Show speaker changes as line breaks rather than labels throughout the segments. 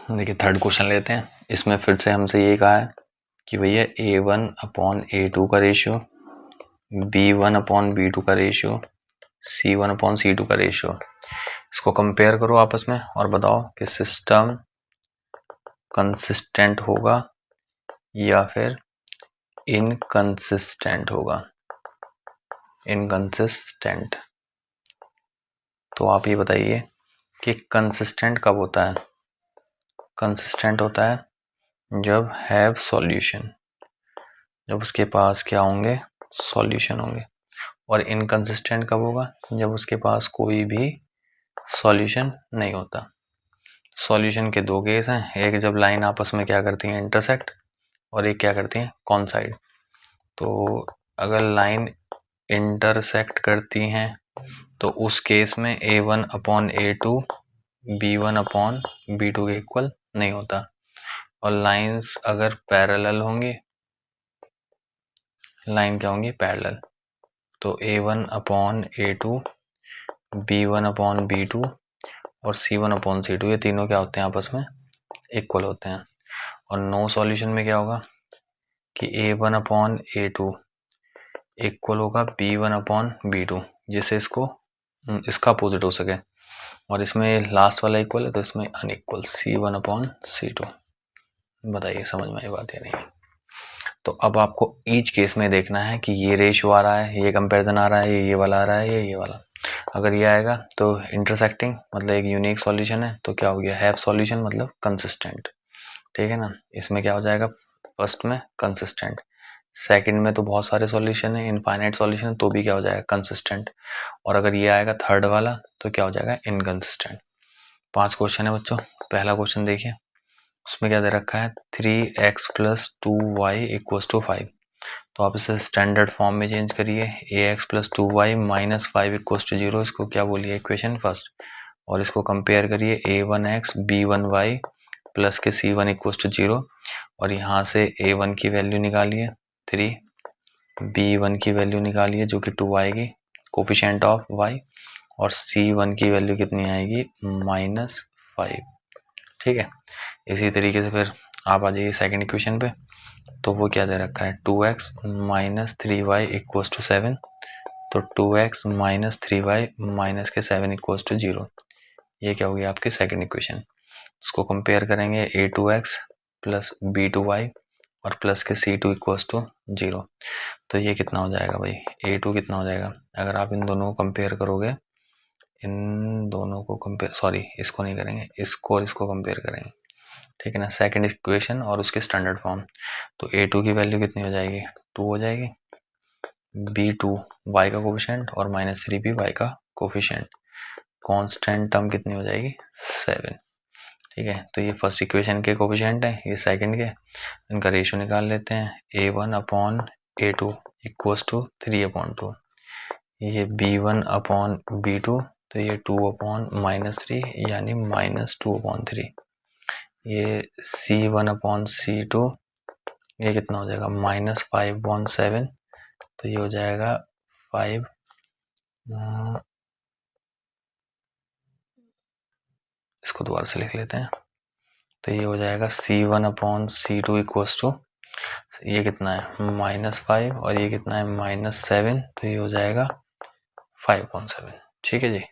देखिए third question लेते हैं। इसमें फिर से हमसे ये कहा है कि भैया A1/A2 का रेशियो, B1/B2 का रेशियो, C1/C2 का रेशियो, इसको कंपेयर करो आपस में और बताओ कि सिस्टम कंसिस्टेंट होगा या फिर इनकंसिस्टेंट होगा। इनकंसिस्टेंट, तो आप ये बताइए कि कंसिस्टेंट कब होता है। कंसिस्टेंट होता है जब हैव सॉल्यूशन, जब उसके पास क्या होंगे, सॉल्यूशन होंगे। और इनकंसिस्टेंट कब होगा, जब उसके पास कोई भी सॉल्यूशन नहीं होता। सॉल्यूशन के दो केस हैं, एक जब लाइन आपस में क्या करती है, इंटरसेक्ट, और एक क्या करती है, कॉन्साइड। तो अगर लाइन इंटरसेक्ट करती हैं तो उस केस में A1/A2 B1/B2 के इक्वल नहीं होता। और लाइंस अगर पैरेलल होंगी, लाइन क्या होंगी, पैरेलल, तो A1/A2 B1/B2 और C1/C2 ये तीनों क्या होते हैं, आपस में इक्वल होते हैं। और नो सॉल्यूशन में क्या होगा कि A1/A2 इक्वल होगा B1/B2, जिससे इसका अपोजिट हो सके। और इसमें लास्ट वाला इक्वल है तो इसमें अनइक्वल, C1/C2। बताइए समझ में आई बात या नहीं। तो अब आपको ईच केस में देखना है कि ये रेशियो आ रहा है, ये कंपैरिजन आ रहा है, ये वाला आ रहा है, ये वाला। अगर ये आएगा तो इंटरसेक्टिंग मतलब एक यूनिक सॉल्यूशन है, तो क्या हो गया, हैव सॉल्यूशन मतलब कंसिस्टेंट। ठीक है ना। इसमें क्या हो जाएगा, फर्स्ट में कंसिस्टेंट, सेकंड में तो बहुत सारे सॉल्यूशन है, इनफाइनाइट सॉल्यूशन है, तो भी क्या हो जाएगा, कंसिस्टेंट। और अगर ये आएगा थर्ड वाला तो क्या हो जाएगा, इनकंसिस्टेंट। 5 क्वेश्चन है बच्चों। पहला क्वेश्चन देखिए, उसमें क्या दे रखा है, 3x + 2y = 5। तो आप इसे स्टैंडर्ड फॉर्म में चेंज करिए, ax + 2y - 5 = 0। इसको क्या बोलिए, इक्वेशन फर्स्ट। और इसको कंपेयर करिए a1x b1y प्लस के c1 = 0। और यहाँ से a1 की वैल्यू निकालिए 3, b1 की वैल्यू निकालिए जो कि 2 आएगी, कोफिशिएंट ऑफ y, और c1 की वैल्यू कितनी आएगी, -5। ठीक है। इसी तरीके से फिर आप आ जाइए सेकंड इक्वेशन पे। तो वो क्या दे रखा है, 2x - 3y = 7। तो 2x - 3y - 7 = 0। ये क्या होगी आपकी सेकंड इक्वेशन। इसको कंपेयर करेंगे a2x + b2y और प्लस के c2 = 0। तो ये कितना हो जाएगा भाई, a2 कितना हो जाएगा, अगर आप इन दोनों को कंपेयर करोगे, इन दोनों को कंपेयर, सॉरी इसको नहीं करेंगे, इसको और इसको कंपेयर करेंगे। ठीक है ना, सेकंड इक्वेशन और उसके स्टैंडर्ड फॉर्म। तो a2 की वैल्यू कितनी हो जाएगी, 2 हो जाएगी, b2 y का कोफिशिएंट और -3b y का कोफिशिएंट, कांस्टेंट टर्म कितनी हो जाएगी, 7। ठीक है। तो ये फर्स्ट इक्वेशन के कोफिशिएंट है, ये सेकंड के, इनका रेशियो निकाल लेते हैं। a1/a2 = 3/2, ये b1/b2, तो ये 2/-3 यानी -2/3। ये c1/c2 ये कितना हो जाएगा, -5/7। तो ये हो जाएगा 5, इसको दोबारा से लिख लेते हैं। तो ये हो जाएगा c1/c2 = ये कितना है, -5, और ये कितना है, -7। तो ये हो जाएगा 5/7। ठीक है जी।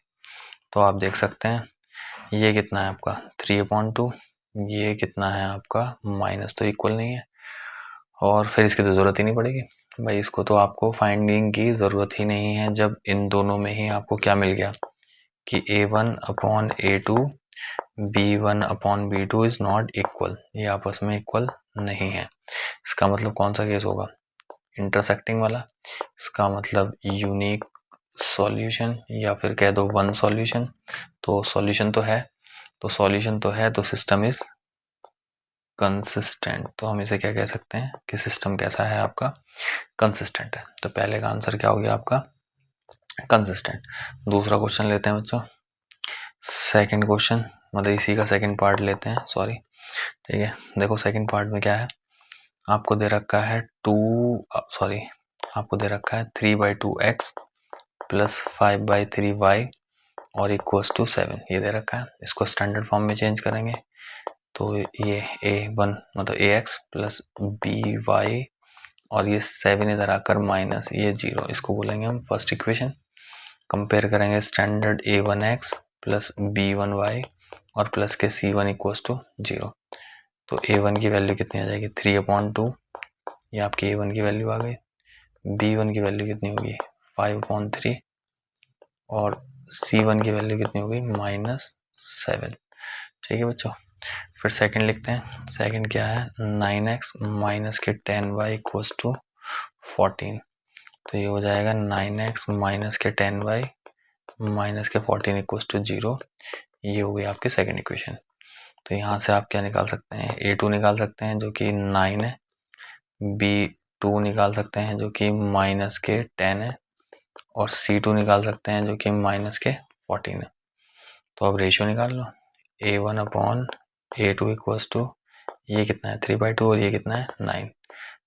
तो आप देख सकते हैं ये कितना है आपका 3/2, ये कितना है आपका माइनस, तो इक्वल नहीं है, और फिर इसकी तो ज़रूरत ही नहीं पड़ेगी भाई, इसको तो आपको फाइंडिंग की ज़रूरत ही नहीं है, जब इन दोनों में ही आपको क्या मिल गया कि a1/a2 b1/b2 is not equal, ये आपस में इक्वल नहीं है। इसका मतलब कौन सा केस होगा, इंटरसेक्टिंग वाला। इसका मतलब यूनिक सॉल्यूशन, या फिर कह दो वन सॉल्यूशन। तो सॉल्यूशन तो है, तो सिस्टम इज कंसिस्टेंट। तो हम इसे क्या कह सकते हैं कि सिस्टम कैसा है आपका, कंसिस्टेंट है। तो पहले का आंसर क्या हो गया आपका, कंसिस्टेंट। दूसरा क्वेश्चन लेते हैं बच्चों, सेकंड क्वेश्चन, मतलब इसी का सेकंड पार्ट लेते हैं, सॉरी। ठीक है, देखो सेकंड पार्ट में क्या है, आपको दे रखा है आपको दे रखा है 3/2x + 5/3y और = 7, ये दे रखा है। इसको स्टैंडर्ड फॉर्म में चेंज करेंगे तो ये a1 मतलब ax प्लस by और ये 7 इधर आकर माइनस ये 0, इसको बोलेंगे हम फर्स्ट इक्वेशन। कंपेयर करेंगे स्टैंडर्ड a1x प्लस b1y और प्लस के c1 इक्वल्स टू 0। तो a1 की वैल्यू कितनी आ जाएगी 3/2, ये आपकी a1 की वैल्यू आ गई। b1 की वैल्यू कितनी होगी 5/3 और c1 की वैल्यू कितनी होगी -7। ठीक है बच्चों, फिर सेकंड लिखते हैं। सेकंड क्या है 9x माइनस के 10y इक्वल्स टू 14। तो ये हो जाएगा 9x माइनस के 10y माइनस के 14 इक्वल्स टू 0। ये हो गई आपकी सेकंड इक्वेशन। तो यहाँ से आप क्या निकाल सकते हैं a2 निकाल सकते हैं जो कि 9 है, b2 निकाल सकते हैं जो कि माइनस के 10 है और c2 निकाल सकते हैं जो कि माइनस के 14 है। तो अब रेशियो निकाल लो a1/a2 इक्वल्स टू ये कितना है 3/2 और ये कितना है 9।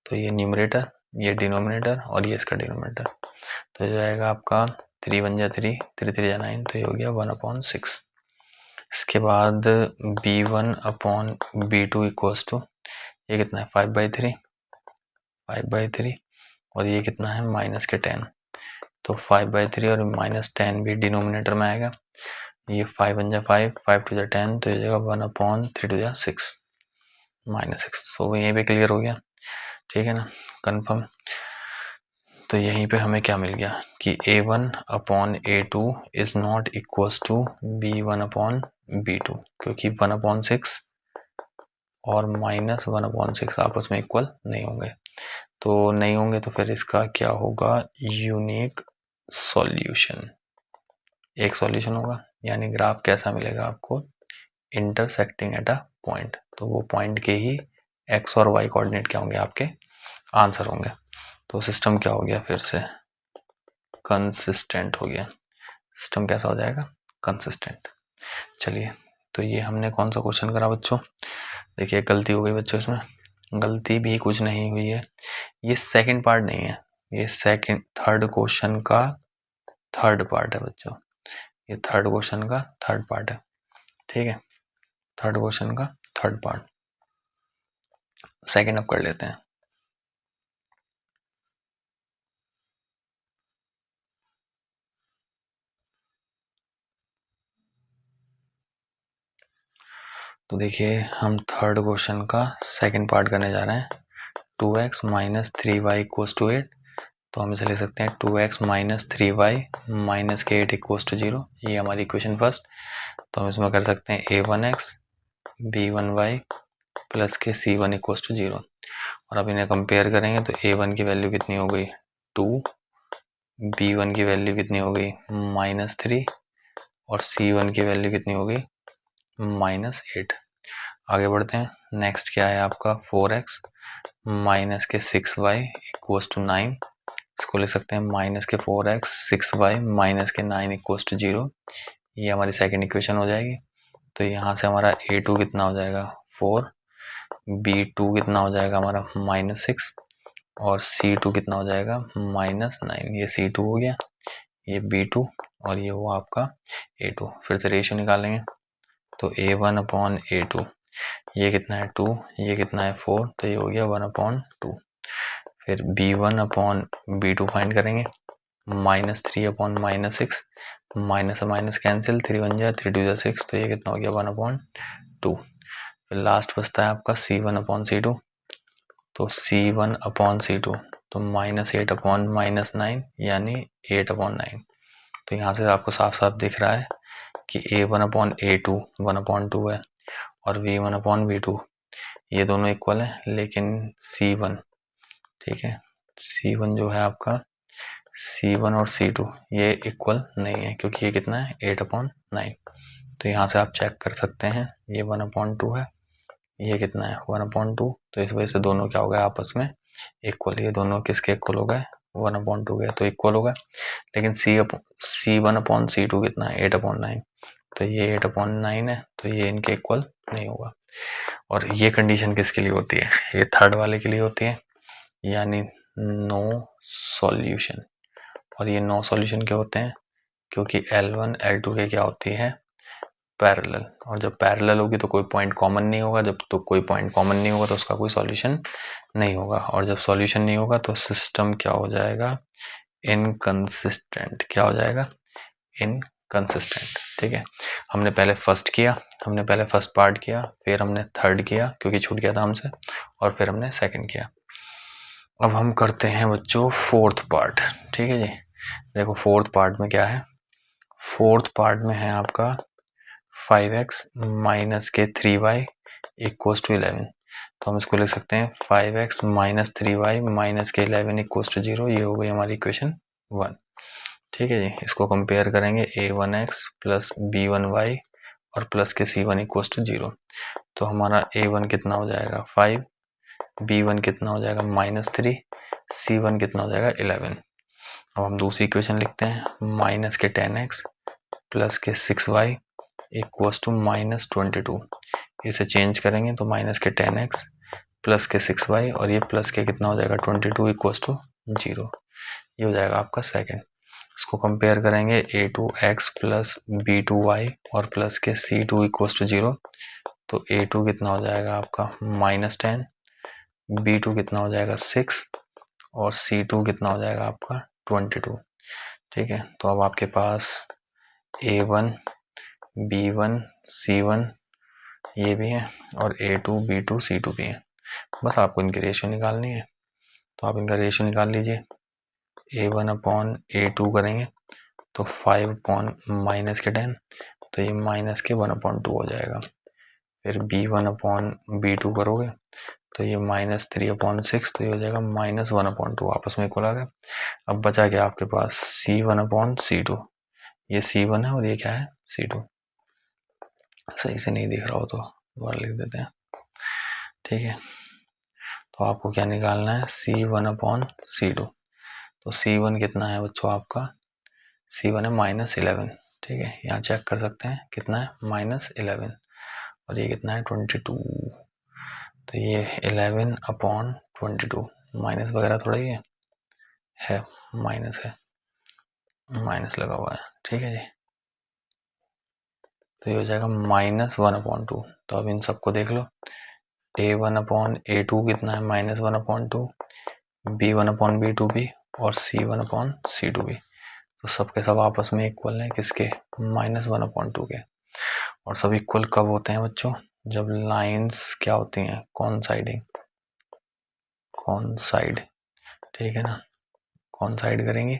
तो ये न्यूमरेटर, ये डिनोमिनेटर और ये इसका डिनोमिनेटर। तो जो आएगा आपका 3 1 जा 3, 3 3 जा 9, तो ये हो गया 1/6। इसके बाद b1/b2 इक्वल्स टू ये कितना है 5/3 और ये कितना है माइनस के 10। तो 5/3 और -10 भी डिनोमिनेटर में आएगा। ये 5 1 जा 5, 5 2 जा 10, तो ये जगह 1/3 2 जा 6 -6। तो यहीं पे क्लियर हो गया, ठीक है ना, कंफर्म। तो यहीं पे हमें क्या मिल गया कि a1/a2 is not equals to b1/b2, क्योंकि 1/6 और -1/6 आपस में इक्वल नहीं होंगे। तो नहीं होंगे तो फिर इसका क्या होगा यूनिक सॉल्यूशन। एक सॉल्यूशन होगा, यानी ग्राफ कैसा मिलेगा आपको इंटरसेक्टिंग एट अ पॉइंट। तो वो पॉइंट के ही x और y कोऑर्डिनेट क्या होंगे आपके आंसर होंगे। तो सिस्टम क्या हो गया फिर से कंसिस्टेंट हो गया। सिस्टम कैसा हो जाएगा कंसिस्टेंट। चलिए, तो ये हमने कौन सा क्वेश्चन करा बच्चों, देखिए गलती हो गई बच्चों, इसमें गलती भी कुछ नहीं हुई है। ये सेकंड पार्ट नहीं है, ये थर्ड क्वेश्चन का थर्ड पार्ट है बच्चों। ये थर्ड क्वेश्चन का थर्ड पार्ट है, ठीक है, थर्ड क्वेश्चन का थर्ड पार्ट। सेकंड अप कर लेते हैं। तो देखिए हम थर्ड क्वेश्चन का सेकंड पार्ट करने जा रहे हैं। 2x minus 3y equals to 8। तो हम इसे लिख सकते हैं 2x माइनस 3y माइनस के 8 इक्वल्स टू 0। ये हमारी इक्वेशन फर्स्ट। तो हम इसमें कर सकते हैं a1x b1y प्लस के c1 इक्वल्स टू 0। और अब इन्हें कंपेयर करेंगे तो a1 की वैल्यू कितनी हो गई 2, b1 की वैल्यू कितनी हो गई -3 और c1 की वैल्यू कितनी हो गई -8। आगे बढ़ते हैं। नेक्स्ट क्या है आपका 4x माइनस के 6y इक्वल्स टू 9। इसको लिख सकते हैं माइनस के 4x 6y माइनस के 9 इक्वल्स टू 0। ये हमारी सेकंड इक्वेशन हो जाएगी। तो यहाँ से हमारा a2 कितना हो जाएगा 4, b2 कितना हो जाएगा हमारा -6 और c2 कितना हो जाएगा -9। ये c2 हो गया, ये b2 और ये हुआ आपका a2। फिर से रेशियो निकालेंगे तो a1/a2 ये कितना है 2, ये कितना है 4, तो ये हो गया 1/2। फिर b1/b2 फाइंड करेंगे -3/-6, माइनस माइनस कैंसिल, 3 1 जा 3 2 जा 6, तो ये कितना हो गया 1/2। फिर लास्ट बचता है आपका c1/c2। तो c1/c2 तो -8/-9 यानी 8/9। तो यहाँ से आपको साफ साफ दिख रहा है कि a1/a2 1/2 है और v1/v2 ये दोनों इक्वल है, लेकिन c1, ठीक है, c1 जो है आपका c1 और c2 ये इक्वल नहीं है, क्योंकि ये कितना है 8/9। तो यहाँ से आप चेक कर सकते हैं ये 1/2 है, ये कितना है 1/2। तो इस वजह से दोनों क्या हो गए आपस में इक्वल। ये दोनों किसके इक्वल हो गए 1/2 गए, तो इक्वल हो गए। लेकिन c1/c2 कितना है 8/9, तो ये 8/9 है, तो ये इनके इक्वल नहीं होगा। और ये कंडीशन किसके लिए होती है, ये थर्ड वाले के लिए होती है, यानी नो सॉल्यूशन। और ये नो सॉल्यूशन क्या होते हैं, क्योंकि L1 L2 के क्या होती है पैरेलल, और जब पैरेलल होगी तो कोई पॉइंट कॉमन नहीं होगा, जब तो कोई पॉइंट कॉमन नहीं होगा तो उसका कोई सॉल्यूशन नहीं होगा, और जब सॉल्यूशन नहीं होगा तो सिस्टम क्या हो जाएगा, इनकंसिस्टेंट। क्या हो जाएगा, इनकंसिस्टेंट। ठीक है, हमने पहले फर्स्ट पार्ट किया, फिर हमने थर्ड किया क्योंकि छूट गया था हमसे, और फिर हमने सेकंड किया। अब हम करते हैं बच्चों फोर्थ पार्ट। ठीक है जी, देखो फोर्थ पार्ट में क्या है, फोर्थ पार्ट में है आपका 5x माइनस के 3y इक्वल्स टू 11। तो हम इसको लिख सकते हैं 5x माइनस 3y माइनस के 11 इक्वल्स टू 0। ये हो गई हमारी इक्वेशन 1। ठीक है जी, इसको कंपेयर करेंगे a1x प्लस b1y और प्लस के c1 इक्वल्स टू 0। तो हमारा a1 कितना हो जाएगा 5, b1 कितना हो जाएगा -3, c1 कितना हो जाएगा 11। अब हम दूसरी इक्वेशन लिखते हैं, माइनस के 10x प्लस के 6y इक्वल्स टू -22। इसे चेंज करेंगे तो माइनस के 10x प्लस के 6y और ये प्लस के कितना हो जाएगा 22 इक्वल्स टू 0। ये हो जाएगा आपका सेकंड। इसको कंपेयर करेंगे a2x प्लस b2y और प्लस के c2 इक्वल्स टू 0। तो a2 कितना हो जाएगा आपका -10, b2 कितना हो जाएगा 6 और c2 कितना हो जाएगा आपका 22। ठीक है, तो अब आपके पास a1 b1 c1 ये भी है और a2 b2 c2 भी है। बस आपको इनकी रेशियो निकालनी है, तो आप इनका रेशियो निकाल लीजिए। a1 अपॉन a2 करेंगे तो 5 अपॉन माइनस के 10, तो ये माइनस के 1/2 हो जाएगा। फिर b1 अपॉन b2 करोगे तो ये -3 अपॉन 6, तो ये हो जाएगा -1/2, आपस में इक्वल आ गया। अब बचा क्या आपके पास c1 अपॉन c2, ये c1 है और ये क्या है c2। सही से नहीं दिख रहा हो तो दोबारा लिख देते हैं। ठीक है, तो आपको क्या निकालना है c1 अपॉन c2। तो c1 कितना है बच्चों आपका, c1 है -11। ठीक है, यहाँ चेक कर सकते हैं कितना है -11 और ये कितना है 22। तो ये 11 अपॉन 22, माइनस वगैरह थोड़ा ही है माइनस है, माइनस लगा हुआ है। ठीक है जी, तो ये हो जाएगा -1/2। तो अब इन सबको देख लो, a1 अपॉन a2 कितना है -1/2, b1 अपॉन b2 भी और c1 अपॉन c2 भी। तो सब के सब आपस में इक्वल हैं किसके, -1/2 के। और सब इक्वल कब होते हैं बच्चों, जब लाइंस क्या होती हैं कॉन्साइडिंग, कॉन्साइड। ठीक है ना, कॉन्साइड करेंगे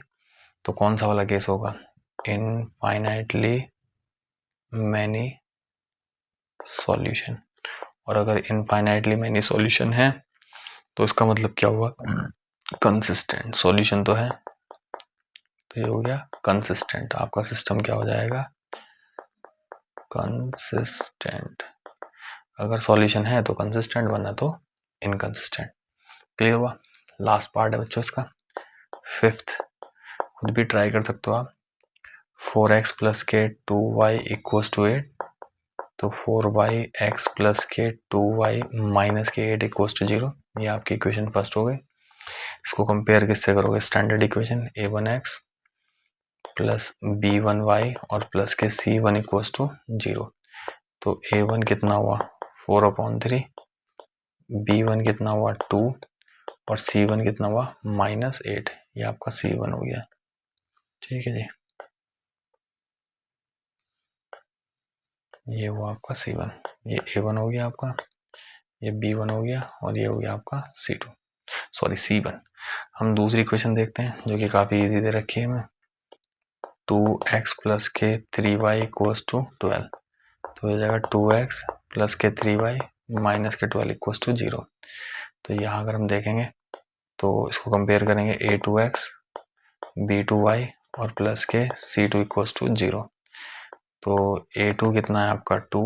तो कौन सा वाला केस होगा, इनफाइनाइटली मैनी सॉल्यूशन। और अगर इनफाइनाइटली मैनी सॉल्यूशन है तो इसका मतलब क्या हुआ, कंसिस्टेंट सॉल्यूशन तो है, तो ये हो गया कंसिस्टेंट। आपका सिस्टम क्या हो जाएगा, कंसिस्टेंट। अगर सॉल्यूशन है तो कंसिस्टेंट, वरना तो इनकंसिस्टेंट। क्लियर हुआ। लास्ट पार्ट है बच्चों इसका, फिफ्थ, खुद भी ट्राई कर सकते हो आप। 4x प्लस के 2y इक्वल्स टू 8, तो 4y(x प्लस के 2y माइनस के 8 इक्वल्स टू 0। ये आपकी इक्वेशन फर्स्ट हो गई। इसको कंपेयर किससे करोगे, standard equation a1x plus b1y और प्लस के c1 इक्वल्स टू 0। तो a1 कितना हुआ 4/3, b1 कितना हुआ 2 और c1 कितना हुआ -8। ये आपका c1 हो गया। ठीक है जी, ये हुआ आपका c1, ये a1 हो गया आपका, ये b1 हो गया और ये हो गया आपका c1। हम दूसरी इक्वेशन देखते हैं जो कि काफी इजी दे रखी है हमें, 2x प्लस के 3y इक्वल्स टू 12। तो हो जाएगा 2x प्लस के 3y माइनस के 12 इक्वल्स टू 0। तो यहाँ अगर हम देखेंगे तो इसको कंपेयर करेंगे a2x b2y और प्लस के c2 इक्वल्स टू 0। तो a2 कितना है आपका 2,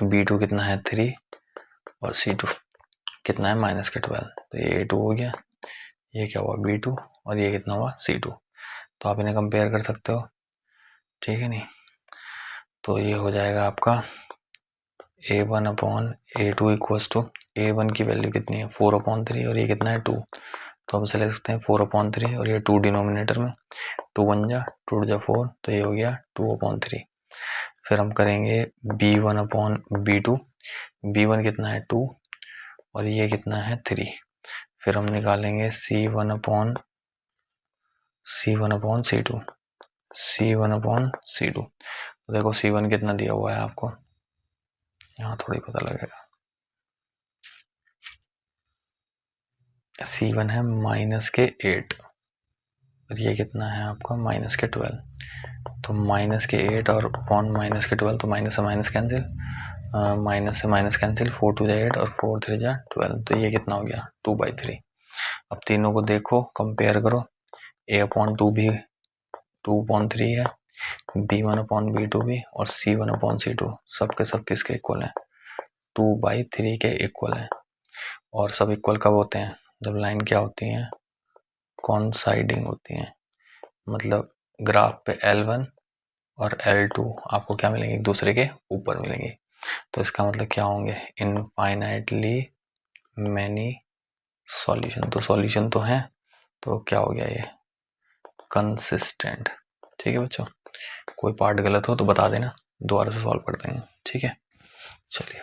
b2 कितना है 3 और c2 कितना है माइनस के 12। तो ये a2 हो गया, ये क्या हुआ b2 और ये कितना हुआ c2। तो आप इन्हें कंपेयर कर सकते हो। ठीक है नहीं, तो ये हो जाएगा आपका a1 upon a2 equals to, a1 की वैल्यू कितनी है 4/3 और ये कितना है 2। तो हम इसे ले सकते हैं 4/3 और ये 2 डिनोमिनेटर में, 2 1 जा 2 जा 4, तो ये हो गया 2/3। फिर हम करेंगे b1 अपॉन b2। b1 कितना है 2 और ये कितना है 3। फिर हम निकालेंगे c1 upon c2। c1 upon c2। तो देखो c1 कितना दिया हुआ है आपको, यहाँ थोड़ी पता लगेगा। c1 है -8 और ये कितना है आपका -12। तो -8 और अपॉन -12, तो माइनस से माइनस कैंसिल, माइनस से माइनस कैंसिल, 4 2 8 और 4 3 12। तो ये कितना हो गया 2/3। अब तीनों को देखो, कंपेयर करो। a अपॉन 2 भी 2/3 है, b1 अपॉन b2 भी, और c1 अपॉन c2 सब के सब किसके इक्वल है 2/3 के इक्वल है। और सब इक्वल कब होते हैं, जब लाइन क्या होती है कॉन्साइडिंग होती है। मतलब ग्राफ पे L1 और L2 आपको क्या मिलेंगे, एक दूसरे के ऊपर मिलेंगे। तो इसका मतलब क्या होंगे, इनफाइनाइटली मैनी सॉल्यूशन। तो सॉल्यूशन तो है, तो क्या हो गया ये कंसिस्टेंट। ठीक है बच्चों, कोई पार्ट गलत हो तो बता देना, दोबारा से सॉल्व करते हैं। ठीक है, चलिए।